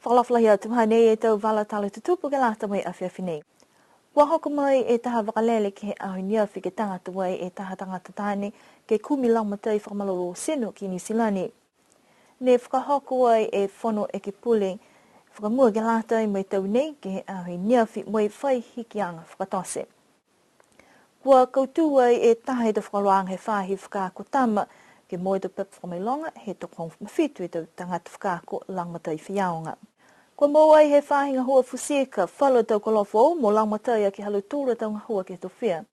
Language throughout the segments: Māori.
whakalawhalahi atu mahane e tau wala tala tutupu ke lata mai awhiawhi nei. Kua hoko mai e taha wakalele ke he ahu niawhi ke tangata wai e taha tangata tāne ke kumi laumatai whakamalolo seno ki New Zealand. Ne whakahoko ai e whono e ke pule whakamua ke lata mai tau nei ke he ahu niawhi mai whai hikianga whakatose. Kua koutu ai e taha e te whakaroanga he whahi whakako tama ke moe te pep whakamelonga he to kong mawhitu e te tangata whakako langmatai whiaonga. Kua moe ai he whahinga hua fusika whalo tau kolofo o mo langmatai a ki halu tūra tau ngahua ke to whia.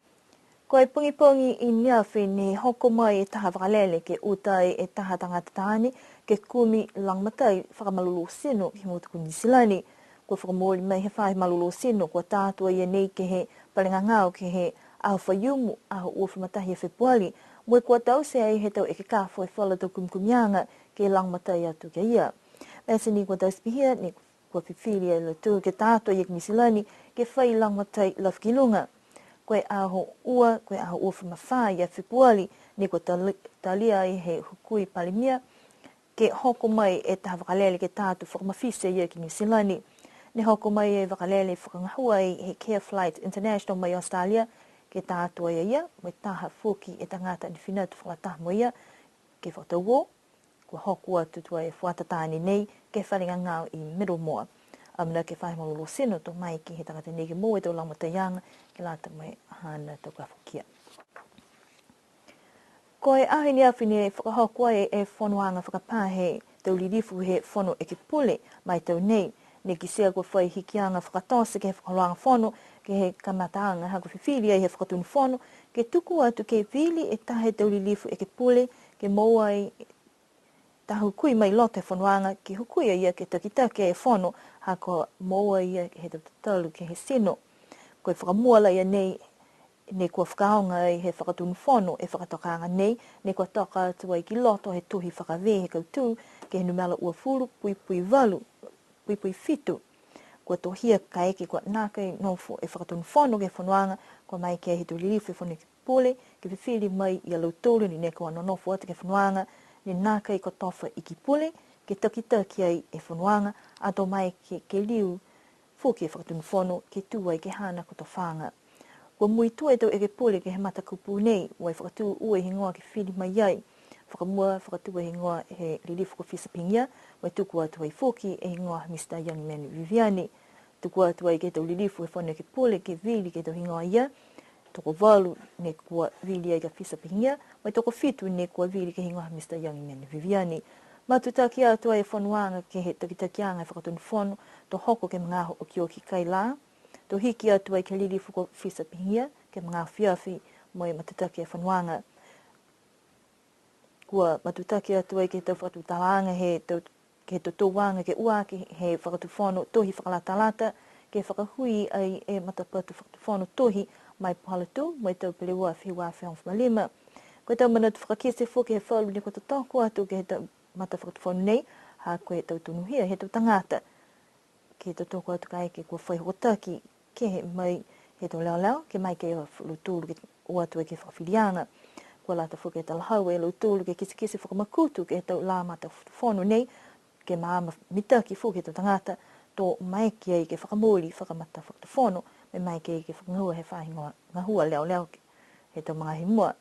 Kua e pungipungi I niawhi ni hoko mai e taha wakalele ke utai e taha tangata tāne ke kumi langmatai whakamalulu sino ki motuku New Zealand. Kua whakamori mai he whahi malulu sino kua tātua ia nei ke he palinga ngau ke he aho whaiumu, aho uawhi matahi e whepuali, mwe kua tau se ai he tau e ke kāwho e whala tau kumkumianga ke langmatai atu ke ia. Esa ni kua tau spihia, ni kua whiwhiri e le tū ke tātua i New Zealand ke whai langmatai lafkilunga. Koe aho ua, koe aho uawhi mawhai e whepuali, ni kua talia ai he hukui palimia, ke hoko mai e taha wakalele ke tātu whakamawhise ia ki New Zealand. Ne hoko mai e wakalele whakangahua he Care Flight International mai Australia, ke tātua ia, mai taha fuki e tangata ni whinatu whakataha mo ia, ke whakatauo, kua hoku atu tua e whatatāni nei, ke wharinga ngau I Middlemore. Amina ke whahimalolo sino to mai ki he tangata nei ke mo e tau laumataianga, ke lata mai hana tau kafukia. Ko e ahi ni awhine whakahoku ai e whonoanga whakapāhe tau lirifu he whono e ke pule mai tau nei, ne ki sea kua whai hikianga whakatose ke he whakaroanga whono, ke he kamataanga hako whiwhiri ai he whakatunu whono, ke tuku atu ke vili e tahe tau lirifu e ke pule, ke moa ai tahu kui mai lote whonoanga, ke hukui ia ke takitake e whono, hako moa ia he tatalu ke he sino. Koe whakamuala ia nei, ne kua whakaonga ai he whakatunu whono e whakatokanga nei, ne kua toka atu ai ki loto he tuhi whakawe he kautu, ke he numela ua furu, pui pui valu, pui pui fitu. Kua tohia kaeke kua nākai nofo e whakatunu whono ke whonoanga, kua mai ke he tulirifu e whono ke pole, ke whiwhiri mai I alautolu ni neko ano nofo atu ke whonoanga, ni nākai ko tofa I ki pole, ke takitaki ai e whonoanga, ato mai ke liu fuki e whakatunu whono, ke tuai ke hana ko tofanga. Kua mui tua e tau e ke pole ke he matakupu nei, wai whakatu ua I hingoa ke whiri mai ai, whakamua whakatu e hingoa he lirifu ko Fisapingia, wai tuku atu ai fuki e hingoa Mr. Young Man Viviani. Tuku atu ai ke tau lirifu e whone ke pole ke vili ke tau hingoa ia, toko walu ne kua vili ai ka Fisapingia, wai toko fitu ne kua vili ke hingoa Mr. Young Man Viviani. Matutaki atu ai whonoanga ke he takitakianga e whakatunu whono, to hoko ke mga o ki o ki kai la, to hiki atu ai ke lirifu ko Fisapingia, ke mga whiawhi moi matutaki e whonoanga. Kua matutaki atu ai ke tau whakatutalanga he tau ke totouanga ke ua ke he whakatu whono tohi whakalatalata, ke whakahui ai e matapatu whakatu whono tohi mai pohalatu, mai tau peleua whiwa whiawhimalima. Koe tau manatu whakakese fuke he whalu ni kua tatoko atu ke he tau mata whakatu whono nei, ha koe tau tunuhia he tau tangata. Ke tatoko atu kai ke kua whai hokotaki, ke he mai he tau leo leo, ke mai ke lutulu ke ua atu e ke whakawhirianga. Kua lata fuke he talahau e lutulu ke kisi whakamakutu ke he tau la mata whono nei, ke maama mitaki fuke tau tangata, to mai ki ai ke whakamori whakamata whakatu whono, me mai ki ai ke whakangahua he whahingoa ngahua leo leo he tau mga himua.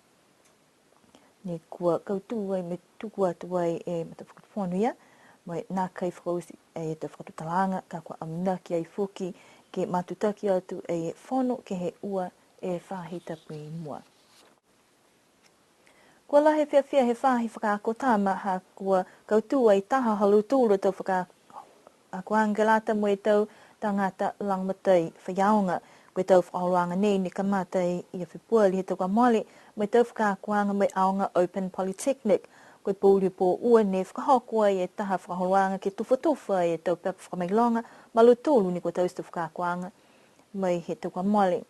Ni kua kautu ai me tuku atu ai e mata whakatu whono ia, mai nā kai whakausi e te whakatu talanga, ka kua aminaki ai fuki, ke matutaki atu e whono ke he ua e whahita pui mua. Kua lahe whiawhia he whahi whakaako tāma ha kua kautu ai taha halu tūra tau whakaako angelata mo e tau tangata langmatai whaiaonga. Koe tau whakaoroanga nei ni kamata I a whipuali he tau ka mole, mo e tau whakaako anga mai aonga Open Polytechnic. Koe pōuri pō ua ne whakahoko ai e taha whakaoroanga ke tufa e tau pepa whakamailonga, malu tōlu ni kua tau stu whakaako anga mai he tau ka mole.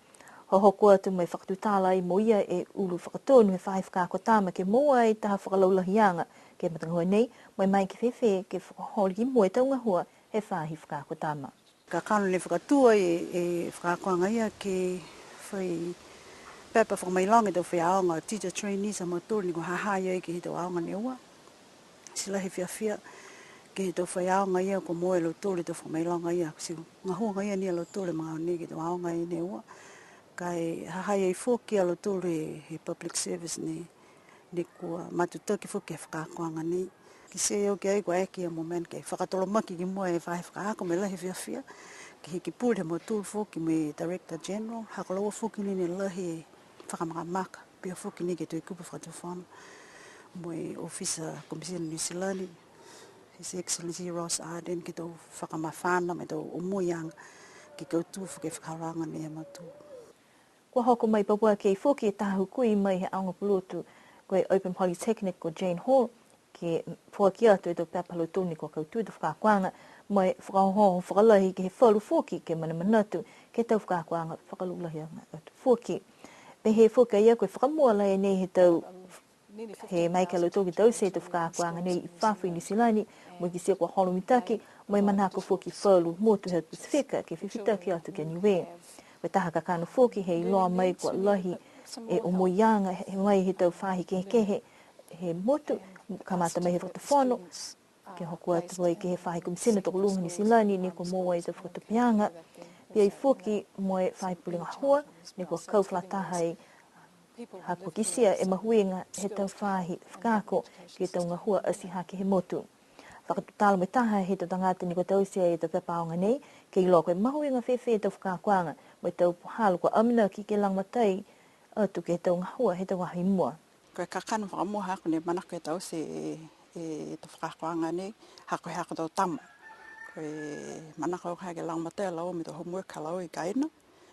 Hoko atu mai whakatutala ai mo ia e ulu whakatonu he whahi whakaako tāma ke moa ai taha whakalaulahianga ke matangahua nei, mai ke whewhe ke whakahori ki mo e taungahua he whahi whakaako tāma. Ka kano le whakatua e whakaakoanga ia ke whai pepa whakamailonga e tau whiaonga teacher trainees a maturi ni ko hahai ai ke he tau aonga ne ua. Sila he whiawhia ke he tau whaiaonga ia ko moe lo tole tau whamailanga ia. Si ngā huanga ia ni lo tole mga ni ke tau aonga i ne ua. Kai hahai ai fōki alo tole he public service ni kua matutaki fōki e whakakoanga ni. Ki se au ki ai kua eki a moment ke whakatolo maki ki mua e whahe whakaako me lahi whiawhia. Ki hiki pūle he mo tūl fōki me Director General. Hakalaua fōki ni lahi whakamakama pia fōki ni ke tui kupa whakatawhana. Moe Officer Commissioner New Zealand, His Excellency Ross Arden ki tau whakamawhana me tau umuianga ki koutu whake whakaranga ni e matu. Kua hoko mai papua kei fōki e tahu kui mai he aonga pulutu koe Open Polytechnic ko Jane Hall ke fōki atu e tau pēpalo tūni kua koutu te whakakuanga mai whakahoho whakalahi ke he whalu fōki ke manamanatu ke tau whakakuanga whakalulahi atu fōki. Pe he fōki ia koe whakamua lai nei he tau he mai ke loto ki tau se tau whakakuanga nei I whawhi ni silani mo ki sia kua holomitaki mai manako fōki whalu motu he Pasifika ke whiwhitaki atu ke Niuean. Koe taha ka kāna fōki he iloa mai kua lahi e omoianga he mai he tau whahi kehe he motu ka mata mai he whakatawhono ke hoku atu ai ke he whahi kumisina toko lunga ni silani ni kua moa I tau whakatapianga pia I fōki moe whahi pulinga hua ni kua kauwhataha I hako kisia e mahuinga he tau whahi whakako ke tau ngā hua asi hake he motu. Whakatutala me taha he tau tangata ni kua tausia e tau pepaonga nei ke iloa koe mahuinga whewhe tau whakakoanga mai tau puhalo kua amina ki ke langmatai atu ke tau ngahua he tau wahi mua. Koe kakana whakamua hako ne manako e tau se e tau whakakoanga nei hako he hako tau tama. Koe manako hae ke langmatai lau me tau homework lau I kaina.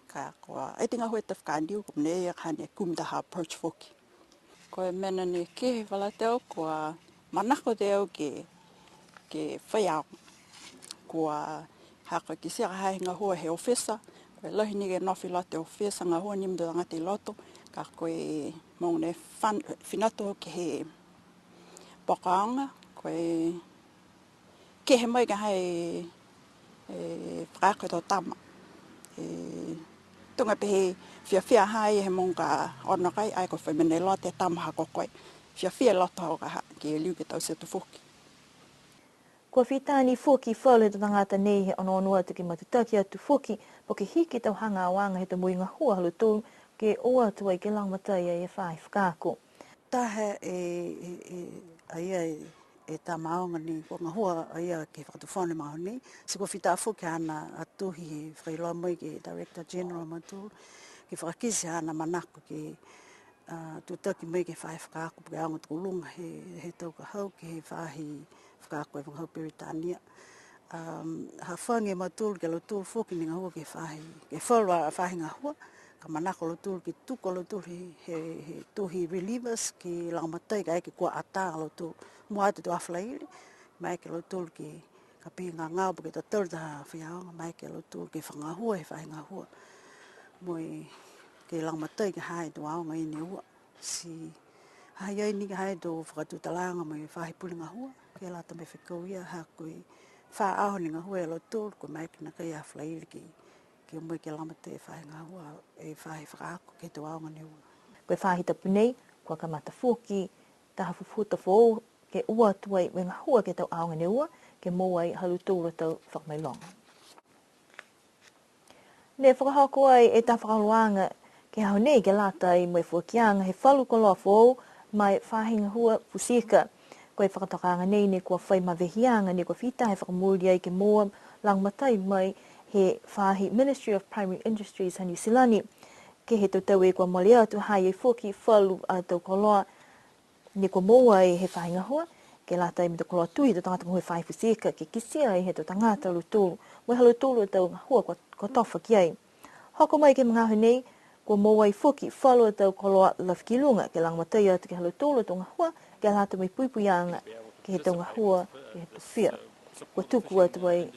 Ka koa e tinga hoi tau whakandiu ko mne ea kane e kumitaha approach foki. Koe mena ne ke he walateo koa manako te au ke whaiao. Koa hako ki sia hae ngā hua he officer. Koe lahi ni ke nofi lote officer ngā hua ni mdo ngati loto. Ka koe mōne whinato ke he pokaanga. Koe ke he mai ka hae whakaako tau tama. Tunga pe he whiawhia hae he monga ona kai ai ko whaimene lote tama hako koe. Whiawhia loto hau ka ke liu ke tau setu whoki. Kua whitāni fōki whalu he tau tangata nei he ono atu ki matutaki atu fōki po ke hiki tau hanga awanga he tau muinga hua halu tō ke o atu ai ke langmatai ai e whahi whakaako. Tahe aia e tā maonga ni ko ngā hua aia ke whakatawhane maho ni. Si kua whita whoki ana atuhi he whailoa mai ke Director General matu ke whakakisi ana manako ke tutaki mai ke whahi whakaako ke aonga tuku lunga he tau ka hau ke he whahi whakaako e whanghau Peritania. Ha whange matul ke lotul whoki ni ngā hua ke whahi ke whalua whahi ngā hua ka manako lotul ki tuko lotul he tuhi relievers ki langamatai ka eke kua ata lotul mua atu tu awhalaili mai ke lotul ki ka pihi ngā ngāo po ke tatar taha whiaonga mai ke lotul ki whangahua he whahi ngā hua moi ke langamatai ke hae tu aonga I ne ua si hai ai ni ke hae tu whakatutalanga mai whahi puli ngā hua ke lata me whikau ia ha koe wha aho ni ngā hua e lotul ko mai ke na kai awhalaili ki ke umoi ke lamate e whahe ngā hua e whahe whakaako ke te waonga ni ua. Koe whahi tapu nei, kua kamata fōki, taha fufuta fō ke ua tuai me ngā hua ke tau aonga ni ua, ke mōai halu tūra tau whakamailonga. Ne whakahako ai e ta whakaluanga ke hau nei ke lata I mai fuakianga he whalu koloa fō mai whahinga hua fusika. Koe whakatokanga nei ne kua whai mawehianga ne kua whita he whakamuri ai ke moa langmatai mai he whahi Ministry of Primary Industries hani silani ke he tau e kua mole atu hai e whoki whalu a tau koloa ni kua moa e he whahinga hua ke lata I me tau koloa tui tau tangata mo he whahi fusika ke kisia I he tau tangata lutulu mo halu tulu tau hua kua tofa ki ai. Hoko mai ke mga nei kua moa I whoki whalu a tau koloa lafkilunga ke langmatai atu ke halu tulu tau hua ke lata mai puipuianga ke he tau hua ke he tau whia. Kua tuku atu ai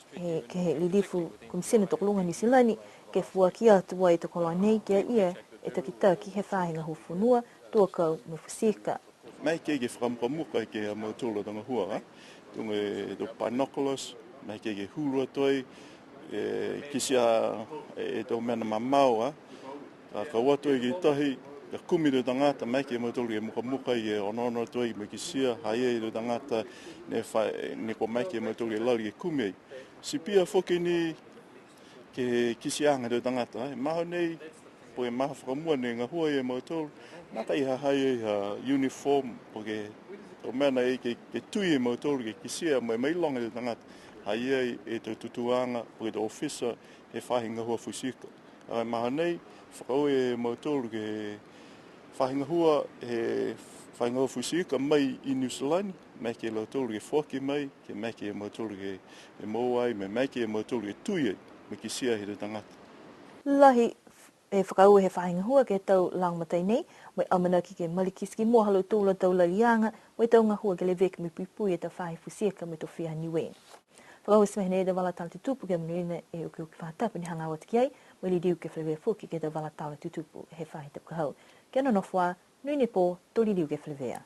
ke he lilifu kumisina toko lunga ni silani ke fua ki atu ai toko loa nei kia ia e taki he whahinga hufunua tuakau me fusika. Mai ke whakamukamuka ke a mautolo tanga hua, tunga e tō binoculars, mai ke hurua toi, kisia e tō mena mamau, ka watu ki tahi, Ka kumi do tangata mai ke motoli e muka i e onono toi me ki sia hai e do tangata ne ko mai ke motoli e lari e kumi. Si pia foki ni ke kisianga do tangata e maho nei po e maha whakamua ne ngā hua e motoli nata i hai e uniform po ke o mena e ke tui e motoli ke kisia mai mailonga do tangata hai e to tutuanga po ke to officer e whahinga hua fusika. Maho nei whakaue e motoli ke whahinga hua e whahinga hua fusika mai i New Zealand, mai ke lautolu ke whoki mai, ke mai ke mautolu ke mouai, mai ke mautolu ke tui me ki sia he tangata. Lahi e whakau he whahinga hua ke tau langmatai nei, mai amana ki ke malikiski mua halu tūla tau larianga, mai tau ngā hua ke le veka me pipui e tau whahi fusieka me tau whia Niuean. Whakau smehe nei da wala tala tutupu ke mnuina e uke uke whātapa ni hanga awat ki ai, mai li diu ke whalewea fuki ke da wala tala tutupu he whahi tapu hau. Ke anonofua, nuine po, toli diu ke whalewea.